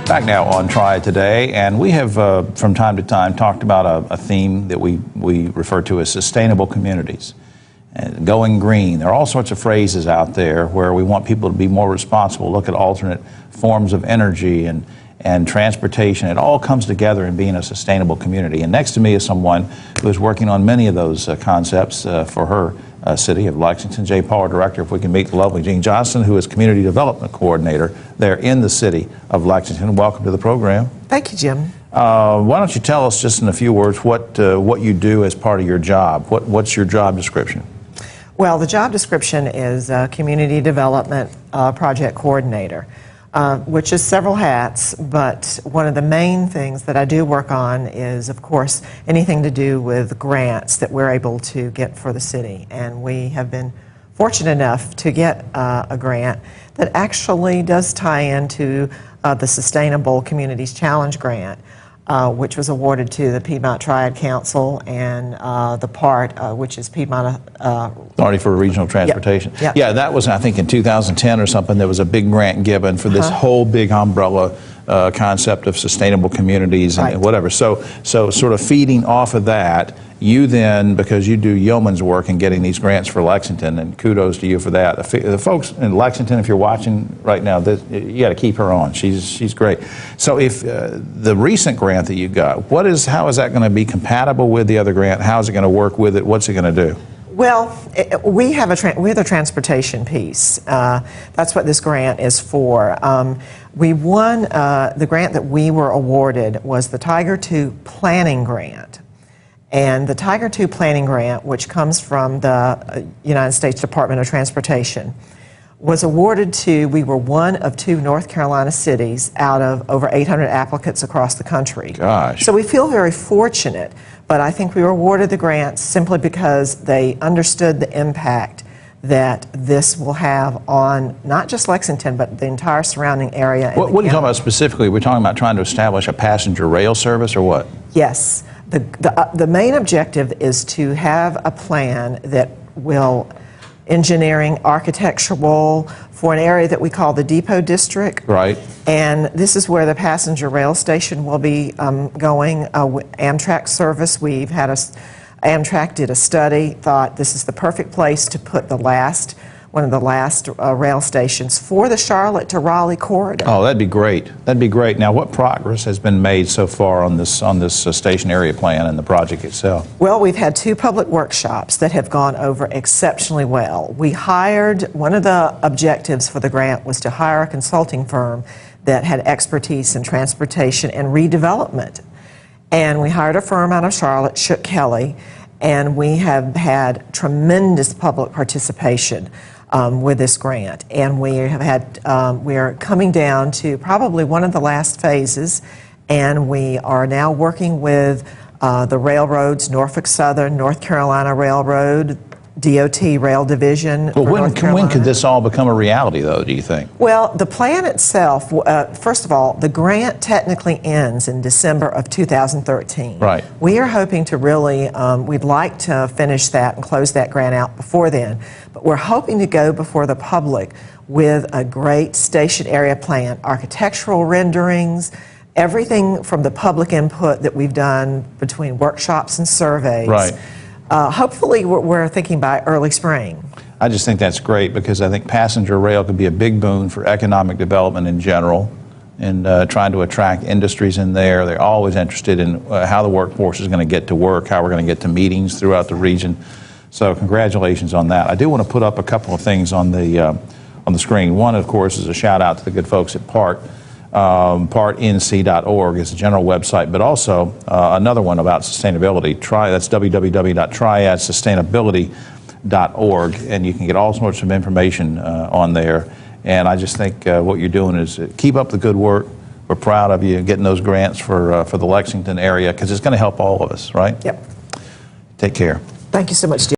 Back now on Triad today, and we have from time to time talked about a theme that we refer to as sustainable communities and going green. There are all sorts of phrases out there where we want people to be more responsible, look at alternate forms of energy and transportation. It all comes together in being a sustainable community. And next to me is someone who is working on many of those concepts for her City of Lexington. J. Paul, Director, if we can meet the lovely Jeanne Johnson, who is Community Development Coordinator there in the City of Lexington. Welcome to the program. Thank you, Jim. Why don't you tell us just in a few words what you do as part of your job? What's your job description? Well, the job description is Community Development Project Coordinator, which is several hats, but one of the main things that I do work on is, of course, anything to do with grants that we're able to get for the city. And we have been fortunate enough to get a grant that actually does tie into the Sustainable Communities Challenge grant, which was awarded to the Piedmont Triad Council and the PART, which is Piedmont Authority for Regional Transportation. Yep. Yeah, that was, I think, in 2010 or something. There was a big grant given for this whole big umbrella concept of sustainable communities and whatever. So sort of feeding off of that, you then, because you do yeoman's work in getting these grants for Lexington, and kudos to you for that. The folks in Lexington, if you're watching right now, you got to keep her on. She's great. So if the recent grant that you got, how is that going to be compatible with the other grant? How is it going to work with it? What's it going to do? Well, we have a transportation piece. That's what this grant is for. We won, the grant that we were awarded was the Tiger II Planning Grant. And the Tiger II Planning Grant, which comes from the United States Department of Transportation, was awarded to, we were one of 2 North Carolina cities out of over 800 applicants across the country. Gosh. So we feel very fortunate, but I think we were awarded the grant simply because they understood the impact that this will have on not just Lexington, but the entire surrounding area. What are you talking about specifically? We're talking about trying to establish a passenger rail service or what? Yes. The main objective is to have a plan that will engineering, architectural, for an area that we call the Depot District. Right. And this is where the passenger rail station will be going. Amtrak service, Amtrak did a study, thought this is the perfect place to put one of the last rail stations for the Charlotte to Raleigh corridor. Oh, that'd be great. That'd be great. Now, what progress has been made so far on this station area plan and the project itself? Well, we've had 2 public workshops that have gone over exceptionally well. We hired, one of the objectives for the grant was to hire a consulting firm that had expertise in transportation and redevelopment. And we hired a firm out of Charlotte, Shook Kelly, and we have had tremendous public participation with this grant. And we have had, we are coming down to probably one of the last phases, and we are now working with the railroads, Norfolk Southern, North Carolina Railroad, DOT Rail Division. Well, when could this all become a reality, though, do you think? Well, the plan itself, first of all, the grant technically ends in December of 2013. Right. We are hoping to really, we'd like to finish that and close that grant out before then, but we're hoping to go before the public with a great station area plan, architectural renderings, everything from the public input that we've done between workshops and surveys. Right. Hopefully, we're thinking by early spring. I just think that's great because I think passenger rail could be a big boon for economic development in general and trying to attract industries in there. They're always interested in how the workforce is going to get to work, how we're going to get to meetings throughout the region. So congratulations on that. I do want to put up a couple of things on the screen. One, of course, is a shout out to the good folks at PART. partnc.org is the general website, but also another one about sustainability. That's www.triadsustainability.org, and you can get all sorts of information on there. And I just think what you're doing is keep up the good work. We're proud of you getting those grants for the Lexington area because it's going to help all of us, right? Yep. Take care. Thank you so much, Jim.